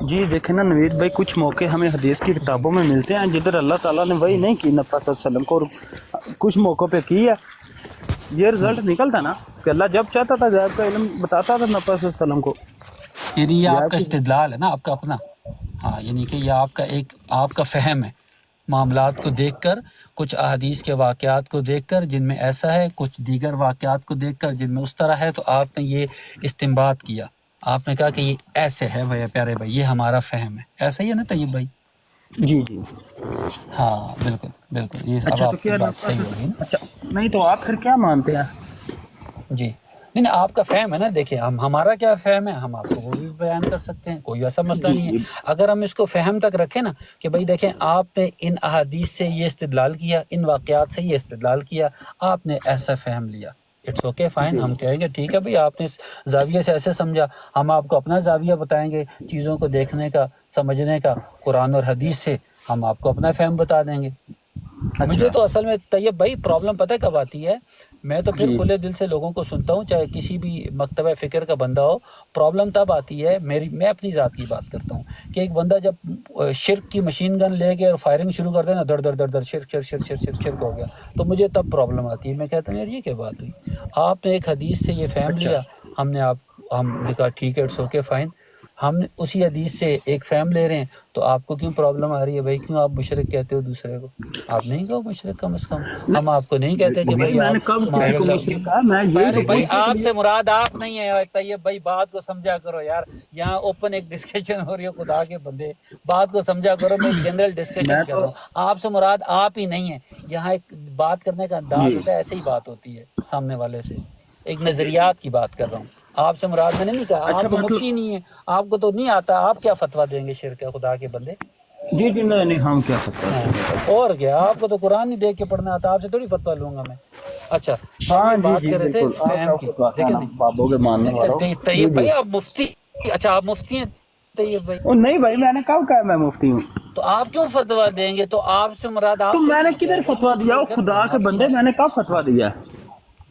جی دیکھیں نا نوید بھائی، کچھ موقع ہمیں حدیث کی کتابوں میں ملتے ہیں جدھر اللہ تعالیٰ نے وہی نہیں کی نبی صلی اللہ علیہ وسلم کو، اور کچھ موقعوں پہ کی ہے. یہ رزلٹ نکلتا نا کہ اللہ جب چاہتا تھا غیب کا علم بتاتا تھا نبی صلی اللہ علیہ وسلم کو. یعنی یہ آپ کا استدلال ہے نا، آپ کا اپنا، ہاں یعنی کہ یہ آپ کا فہم ہے معاملات کو دیکھ کر، کچھ احادیث کے واقعات کو دیکھ کر جن میں ایسا ہے، کچھ دیگر واقعات کو دیکھ کر جن میں اس طرح ہے، تو آپ نے یہ استنباط کیا، آپ نے کہا کہ یہ ایسے ہے بھائی پیارے بھائی، یہ ہمارا فہم ہے. ایسا ہی ہے نا طیب بھائی؟ جی ہاں بالکل بالکل. یہ اب آپ کی بات صحیح ہوگی نا. اچھا نہیں تو آپ پھر کیا مانتے ہیں؟ جی نہیں آپ کا فہم ہے نا. دیکھیں ہمارا کیا فہم ہے، ہم آپ کو وہ بھی بیان کر سکتے ہیں، کوئی ایسا مسئلہ نہیں ہے. اگر ہم اس کو فہم تک رکھیں نا کہ بھائی دیکھیں آپ نے ان احادیث سے یہ استدلال کیا، ان واقعات سے یہ استدلال کیا، آپ نے ایسا فہم لیا، اٹس اوکے فائن. ہم کہیں گے ٹھیک ہے بھائی آپ نے اس زاویے سے ایسے سمجھا، ہم آپ کو اپنا زاویہ بتائیں گے چیزوں کو دیکھنے کا، سمجھنے کا. قرآن اور حدیث سے ہم آپ کو اپنا فہم بتا دیں گے. مجھے تو اصل میں طیب بھائی پرابلم پتہ کب آتی ہے میں تو پھر کھلے دل سے لوگوں کو سنتا ہوں، چاہے کسی بھی مکتبہ فکر کا بندہ ہو. پرابلم تب آتی ہے میں اپنی ذات کی بات کرتا ہوں کہ ایک بندہ جب شرک کی مشین گن لے کے اور فائرنگ شروع کر دے نا، در در در در شرک ہو گیا، تو مجھے تب پرابلم آتی ہے. میں کہتا ہوں یار یہ کیا بات ہوئی، آپ نے ایک حدیث سے یہ فہم لیا، ہم نے کہا ٹھیک ہے، اٹس اوکے فائن. ہم اسی حدیث سے ایک فہم لے رہے ہیں، تو آپ کو کیوں پرابلم آ رہی ہے بھائی؟ کیوں آپ مشرک کہتے ہو دوسرے کو؟ آپ نہیں کہو مشرک، کم از کم ہم آپ کو نہیں کہتے کہ بھائی میں نے کب کسی کو مشرک کہا؟ میں یہ بھائی آپ سے مراد آپ نہیں ہے. طیب بھائی بات کو سمجھا کرو یار، یہاں اوپن ایک ڈسکشن ہو رہی ہے، خدا کے بندے بات کو سمجھا کرو. میں جنرل ڈسکشن کر رہا ہوں، آپ سے مراد آپ ہی نہیں ہے. یہاں ایک بات کرنے کا انداز ہوتا ہے، ایسے ہی بات ہوتی ہے سامنے والے سے. ایک نظریات کی بات کر رہا ہوں، آپ سے مراد میں نے نہیں کہا. آپ تو مفتی نہیں ہے، آپ کو تو نہیں آتا، آپ کیا فتویٰ دیں گے شرک ہے خدا کے بندے؟ جی نہیں ہم کیا فتویٰ، اور کیا، آپ کو تو قرآن نہیں دیکھ کے پڑھنا آتا، آپ سے تھوڑی فتویٰ لوں گا میں. اچھا ہاں بات کر رہے تھے فہم کی، دیکھیں بابوں کے ماننے والا. طیب بھائی آپ مفتی، اچھا آپ مفتی ہیں طیب بھائی؟ نہیں بھائی میں نے کب کہا میں مفتی ہوں؟ تو آپ کیوں فتویٰ دیں گے؟ تو آپ سے مراد آپ تو میں نے کدھر فتویٰ دیا؟ خدا کے بندے میں نے کب فتویٰ دیا؟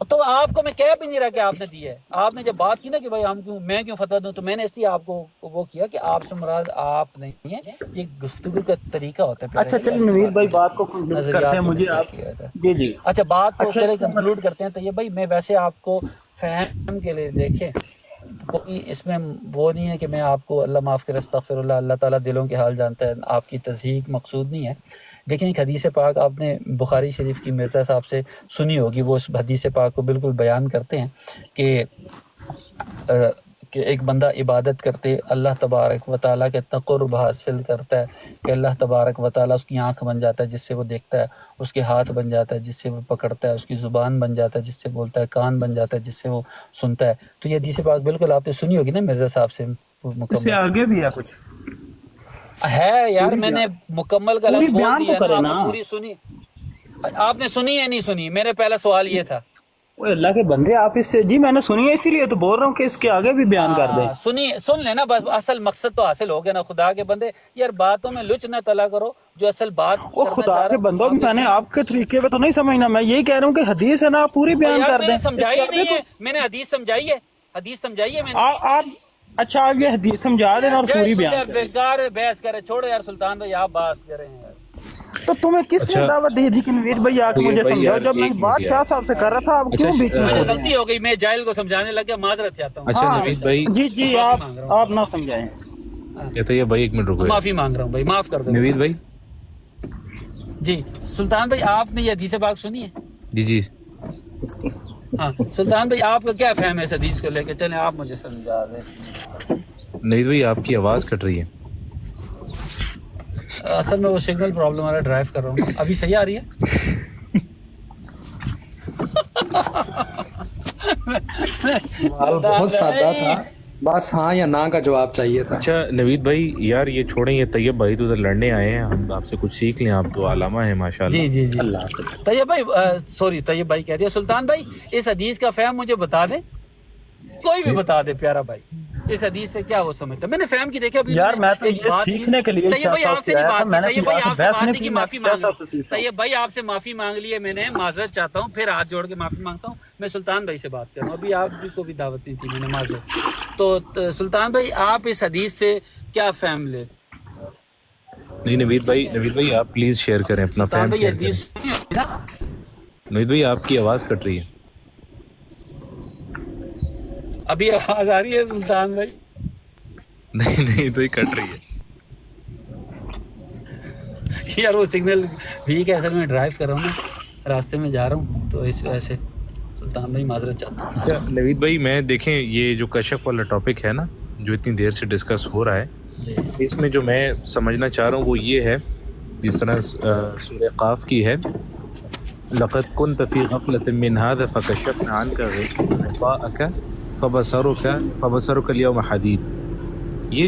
تو آپ کو میں کہہ بھی نہیں رہا کہ آپ نے دیا ہے. آپ نے جب بات کی نا کہ بھائی میں کیوں فتویٰ دوں، تو میں نے اس لیے آپ کو وہ کیا کہ آپ سے مراد آپ نہیں ہے. یہ گفتگو کا طریقہ ہوتا ہے. اچھا چلیے نوید بھائی بات کو کنکلوڈ کرتے ہیں. مجھے آپ جی اچھا بات کو چلے کنکلوڈ کرتے ہیں. تو یہ بھائی میں ویسے آپ کو فہم کے لیے دیکھیں، کوئی اس میں وہ نہیں ہے کہ میں آپ کو اللہ معاف کرے، استغفر اللہ، اللہ تعالیٰ دلوں کے حال جانتا ہے، آپ کی تصحیح مقصود نہیں ہے. دیکھیں ایک حدیث پاک آپ نے بخاری شریف کی مرزا صاحب سے سنی ہوگی، وہ اس حدیث پاک کو بالکل بیان کرتے ہیں کہ ایک بندہ عبادت کرتے اللہ تبارک و تعالیٰ کے قرب حاصل کرتا ہے کہ اللہ تبارک و تعالیٰ اس کی آنکھ بن جاتا ہے جس سے وہ دیکھتا ہے، اس کے ہاتھ بن جاتا ہے جس سے وہ پکڑتا ہے، اس کی زبان بن جاتا ہے جس سے بولتا ہے، کان بن جاتا ہے جس سے وہ سنتا ہے. تو یہ حدیث پاک بالکل آپ نے سنی ہوگی نا مرزا صاحب سے اس سے آگے بھی ہے کچھ ہے یار. میں نے مکمل کا لفظ بول دیا نا، آپ پوری سنی. آپ نے سنی یا نہیں سنی؟ میرا پہلا سوال یہ تھا. اللہ کے بندے آپ اس سے، جی میں نے سنی ہے اسی لیے تو بول رہا ہوں کہ اس کے آگے بھی بیان کر دیں. سن لینا بس، اصل مقصد تو حاصل ہو گیا نا. خدا کے بندے یار باتوں میں لچ نہ تلا کرو، جو اصل بات وہ خدا کے بندوں میں نے آپ کے طریقے پہ تو نہیں سمجھنا. میں یہی کہہ رہا ہوں کہ حدیث ہے نا، آپ پوری بیان کر دیں. سمجھائی نہیں ہے میں نے، حدیث سمجھائی ہے، حدیث سمجھائی ہے میں نے. آپ اچھا آپ یہ حدیث سمجھا دیں اور پوری بیان کریں. بیکار بحث کرے، چھوڑو یار سلطان بھائی، آپ بات کریں یار. تو تمہیں کس نے دعوت دی تھی کہ نوید بھائی آ کے مجھے سمجھاؤ؟ جب میں بات شاہ صاحب سے کر رہا تھا، آپ کیوں بیچ میں؟ غلطی ہو گئی، میں جاہل کو سمجھانے لگ گیا، معذرت چاہتا ہوں. اچھا نوید بھائی، جی آپ نہ سمجھائیں. کہتے ہیں بھائی ایک منٹ رکو، معافی مانگ رہا ہوں بھائی، معاف کر دو. نوید بھائی جی سلطان بھائی، آپ نے یہ حدیث پاک سنی ہے؟ جی ہاں سلطان بھائی، آپ کا کیا فہم ہے اس حدیث کو لے کے؟ چلیں آپ مجھے سمجھا دیں. نوید بھائی آپ کی آواز کٹ رہی ہے. اصل میں وہ سگنل پرابلم آ رہا ہے، ڈرائیو کر رہا ہوں. ابھی صحیح آ رہی ہے؟ بہت سادہ تھا، بس ہاں یا نا کا جواب چاہیے تھا. اچھا نوید بھائی یار یہ چھوڑیں، یہ طیب بھائی تو ادھر لڑنے آئے ہیں، ہم آپ سے کچھ سیکھ لیں، آپ تو علامہ ہیں ماشاءاللہ. جی طیب بھائی، سوری طیب بھائی کہہ دیا. سلطان بھائی اس حدیث کا فہم مجھے بتا دیں، کوئی بھی بتا دے پیارا بھائی، اس حدیث سے کیا وہ سمجھتا؟ میں نے فہم کی دیکھا یار میں تو یہ سیکھنے کے لیے طیب بھائی آپ سے نہیں بات کی، طیب بھائی آپ سے بات نہیں کی، معافی مانگ رہا. طیب بھائی آپ سے معافی مانگ لی ہے میں نے، معذرت چاہتا ہوں، پھر ہاتھ جوڑ کے معافی مانگتا ہوں. میں سلطان بھائی سے بات کر رہا ہوں، ابھی آپ کو بھی دعوت نہیں تھی، میں نے معذرت. تو سلطان بھائی آپ اس حدیث سے کیا فہم لے؟ نہیں نوید بھائی آپ پلیز شیئر کریں اپنا فہم. نوید بھائی آپ کی آواز کٹ رہی ہے. ابھی آواز آ رہی ہے سلطان بھائی؟ نہیں تو کٹ رہی ہے یار وہ سگنل ویک ہے، اصل میں ڈرائیو کر رہا ہوں نا، راستے میں جا رہا ہوں، تو اس وجہ سے سلطان بھائی معذرت چاہتا ہوں. اچھا نوید بھائی میں دیکھیں یہ جو کشف والا ٹاپک ہے نا جو اتنی دیر سے ڈسکس ہو رہا ہے، اس میں جو میں سمجھنا چاہ رہا ہوں وہ یہ ہے، جس طرح سورہ قاف کی ہے، لقد كنت في غفلة من هذا فكشفنا عنك غطاءك فبصرك اليوم حديد. یہ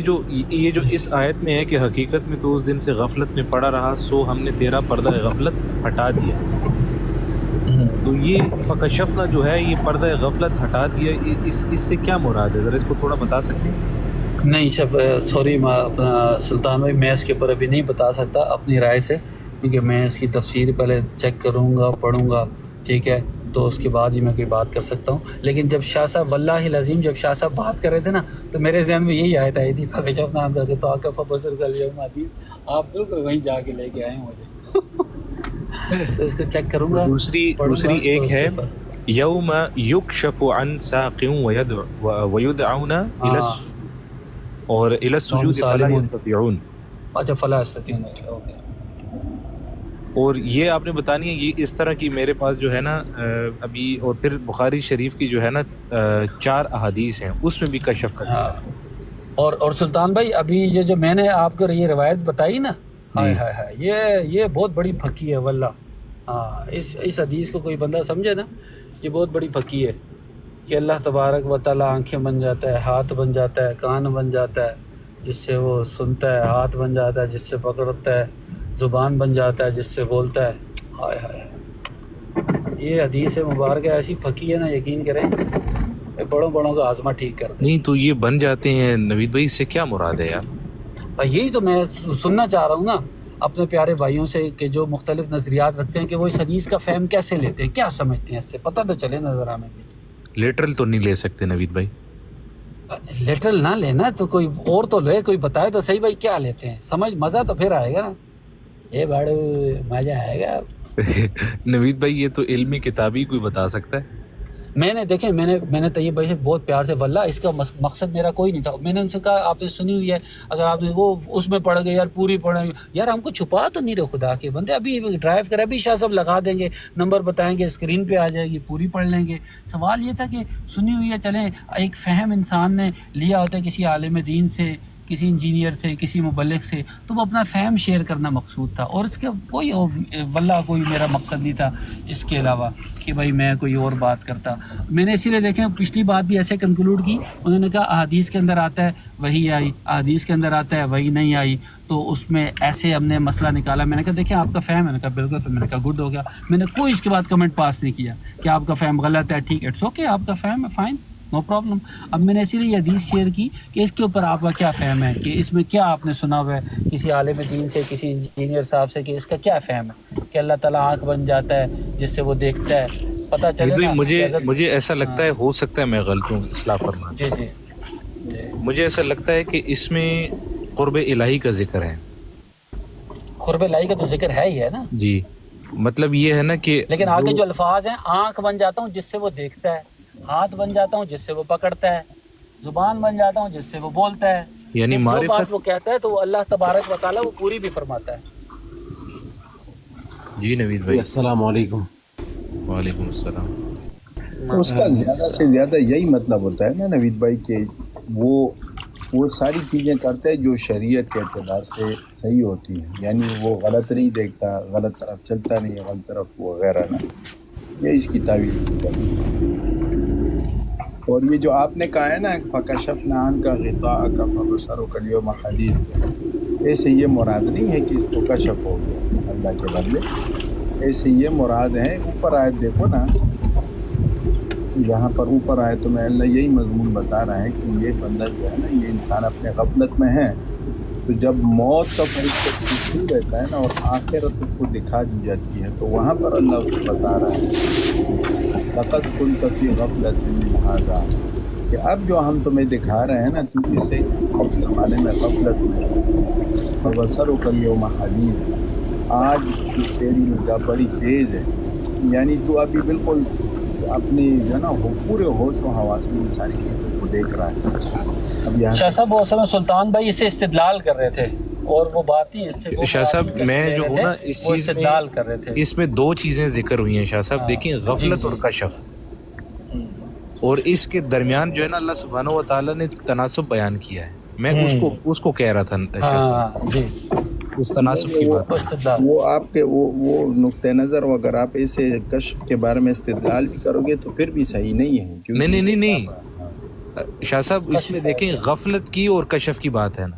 جو اس آیت میں ہے کہ حقیقت میں تو اس دن سے غفلت میں پڑا رہا، سو ہم نے تیرا پردہ غفلت ہٹا دیا. تو یہ فکشفنا جو ہے یہ پردہ غفلت ہٹا دیا، اس سے کیا مراد ہے؟ ذرا اس کو تھوڑا بتا سکتے ہیں؟ نہیں سوری اپنا سلطان بھائی، میں اس کے اوپر ابھی نہیں بتا سکتا اپنی رائے سے، کیونکہ میں اس کی تفسیر پہلے چیک کروں گا، پڑھوں گا، ٹھیک ہے. تو اس کے بعد ہی میں کوئی بات کر سکتا ہوں. لیکن جب شاہ صاحب واللہ العظیم جب شاہ صاحب بات کر رہے تھے نا تو میرے ذہن میں یہی آیت آئی تھی فکشفنا نام رہتے تو آکا فبصر کل یوم عبید. آپ بالکل وہیں جا کے لے کے آئے ہیں مجھے. تو اس کو چیک کروں گا. دوسری ایک ہے یوم یکشف عن ساق ویدعون اور الی السجود فلا یستطیعون. اچھا فلا یستطیعون. اوکے. اور یہ آپ نے بتانی ہے یہ اس طرح کی میرے پاس جو ہے نا ابھی اور پھر بخاری شریف کی جو ہے نا 4 احادیث ہیں اس میں بھی کشف کا. ہاں. اور سلطان بھائی ابھی یہ جو میں نے آپ کو یہ روایت بتائی نا ہائے ہائے ہائے یہ بہت بڑی پھکی ہے واللہ. ہاں اس حدیث کو کوئی بندہ سمجھے نا یہ بہت بڑی پھکی ہے کہ اللہ تبارک و تعالیٰ آنکھیں بن جاتا ہے, ہاتھ بن جاتا ہے, کان بن جاتا ہے جس سے وہ سنتا ہے, ہاتھ بن جاتا ہے جس سے پکڑتا ہے, زبان بن جاتا ہے جس سے بولتا ہے. ہائے ہائے یہ حدیث مبارکہ ایسی پھکی ہے نا یقین کریں بڑوں کا آزما ٹھیک کر دیں. نہیں تو یہ بن جاتے ہیں نوید بھائی, اس سے کیا مراد ہے یار؟ یہی تو میں سننا چاہ رہا ہوں نا اپنے پیارے بھائیوں سے کہ جو مختلف نظریات رکھتے ہیں کہ وہ اس حدیث کا فہم کیسے لیتے ہیں, کیا سمجھتے ہیں, اس سے پتہ تو چلے نظر ہمیں بھی. لیٹرل تو نہیں لے سکتے نوید بھائی. لیٹرل نہ لینا تو کوئی اور تو لے, کوئی بتائے تو صحیح بھائی کیا لیتے ہیں, سمجھ مزہ تو پھر آئے گا نا. یہ بڑا مزہ آئے گا. نوید بھائی یہ تو علمی کتابی کوئی بتا سکتا ہے. میں نے طیب بھائی سے بہت پیار سے واللہ اس کا مقصد میرا کوئی نہیں تھا. میں نے ان سے کہا آپ نے سنی ہوئی ہے, اگر آپ نے وہ اس میں پڑھ گئے یار پوری پڑھیں یار, ہم کو چھپا تو نہیں رہے خدا کے بندے. ابھی ڈرائیو کرے ابھی شاہ صاحب لگا دیں گے, نمبر بتائیں گے, اسکرین پہ آ جائے گی, پوری پڑھ لیں گے. سوال یہ تھا کہ سنی ہوئی ہے چلیں ایک فہم انسان نے لیا ہوتا ہے کسی عالم دین سے, کسی انجینئر سے, کسی مبلغ سے, تو وہ اپنا فہم شیئر کرنا مقصود تھا. اور اس کا کوئی واللہ کوئی میرا مقصد نہیں تھا اس کے علاوہ کہ بھائی میں کوئی اور بات کرتا. میں نے اسی لیے دیکھیں پچھلی بات بھی ایسے کنکلوڈ کی, انہوں نے کہا احادیث کے اندر آتا ہے وہی آئی, احادیث کے اندر آتا ہے وہی نہیں آئی, تو اس میں ایسے ہم نے مسئلہ نکالا. میں نے کہا دیکھیں آپ کا فہم ہے, میں نے کہا بالکل, پھر میں نے کہا گڈ ہو گیا. میں نے کوئی اس کے بعد کمنٹ پاس نہیں کیا کہ آپ کا فہم غلط ہے, ٹھیک ہے اٹس اوکے, آپ کا فہم ہے فائن, نو پرابلم. اب میں نے اسی لیے یہ حدیث شیئر کی کہ اس کے اوپر آپ کا کیا فہم ہے, کہ اس میں کیا آپ نے سنا ہوا ہے کسی عالم دین سے, کسی انجینئر صاحب سے, کہ اس کا کیا فہم ہے کہ اللہ تعالیٰ آنکھ بن جاتا ہے جس سے وہ دیکھتا ہے, پتہ چلے نا. مجھے ایسا لگتا ہے, ہو سکتا ہے میں غلط ہوں, اصلاح فرما. جی مجھے ایسا لگتا ہے کہ اس میں قرب الہی کا ذکر ہے. قرب الہی کا تو ذکر ہے ہی ہے نا جی, مطلب یہ ہے نا کہ لیکن آگے جو الفاظ ہیں, آنکھ بن جاتا ہوں جس سے وہ دیکھتا ہے, ہاتھ بن جاتا ہوں جس سے وہ پکڑتا ہے, زبان بن جاتا ہوں جس سے وہ بولتا ہے, یعنی جو معرفت بات وہ کہتا ہے تو اللہ تبارک و تعالیٰ وہ پوری بھی فرماتا ہے. جی نوید بھائی السلام علیکم. وعلیکم السلام. اس کا زیادہ سے زیادہ یہی مطلب ہوتا ہے نا نوید بھائی کہ وہ ساری چیزیں کرتا ہے جو شریعت کے اعتبار سے صحیح ہوتی ہیں, یعنی وہ غلط نہیں دیکھتا, غلط طرف چلتا نہیں, غلط طرف وغیرہ نا, یہ اس کی تعویل ہے. اور یہ جو آپ نے کہا ہے نا فکشفنا عنک غطاءک فبصرک اليوم حدید, ایسے یہ مراد نہیں ہے کہ اس کو کشف ہو گیا اللہ کے بدلے, ایسے یہ مراد ہے اوپر آیت دیکھو نا, جہاں پر اوپر آئے تو میں اللہ یہی مضمون بتا رہا ہے کہ یہ بندہ جو ہے نا یہ انسان اپنے غفلت میں ہے, تو جب موت کا فرشتہ رہتا ہے نا اور آخرت اس کو دکھا دی جاتی ہے تو وہاں پر اللہ اس کو بتا رہا ہے لقد كنت في غفلة من هذا, کہ اب جو ہم تمہیں دکھا رہے ہیں نا تو اسے زمانے میں غفلت میں. فبصرک اليوم حدید, آج کی تیری نگاہ بڑی تیز ہے, یعنی تو ابھی بالکل اپنی جو ہے نا پورے ہوش و حواس میں ساری چیزوں کو دیکھ رہا ہے. اب شاہ صاحب وہ اصل سلطان بھائی اسے استدلال کر رہے تھے, اور وہ بات ہی اس سے شاہ صاحب میں جو ہوں نا اس چیز استدلال کر رہے تھے. اس میں 2 چیزیں ذکر ہوئی ہیں شاہ صاحب, دیکھیں غفلت اور کشف, اور اس کے درمیان جو ہے نا اللہ سبحانہ و تعالیٰ نے تناسب بیان کیا ہے. میں اس کو کہہ رہا تھا شاہ صاحب, جی اس تناسب کی بات. وہ آپ کے وہ نقطۂ نظر, اگر آپ اسے کشف کے بارے میں استدلال بھی کرو گے تو پھر بھی صحیح نہیں ہے. نہیں شاہ صاحب اس میں دیکھیں غفلت کی اور کشف کی بات ہے نا.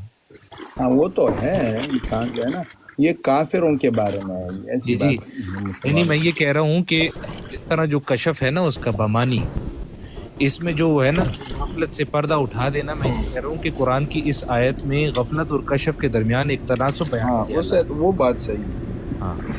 ہاں وہ تو ہے, انسان جو ہے نا یہ کافروں کے بارے میں ہے. جی نہیں میں یہ کہہ رہا ہوں کہ اس طرح جو کشف ہے نا اس کا بمانی, اس میں جو ہے نا غفلت سے پردہ اٹھا دینا, میں یہ کہہ رہا ہوں کہ قرآن کی اس آیت میں غفلت اور کشف کے درمیان ایک تناسب بیان ہے. وہ بات صحیح ہے. ہاں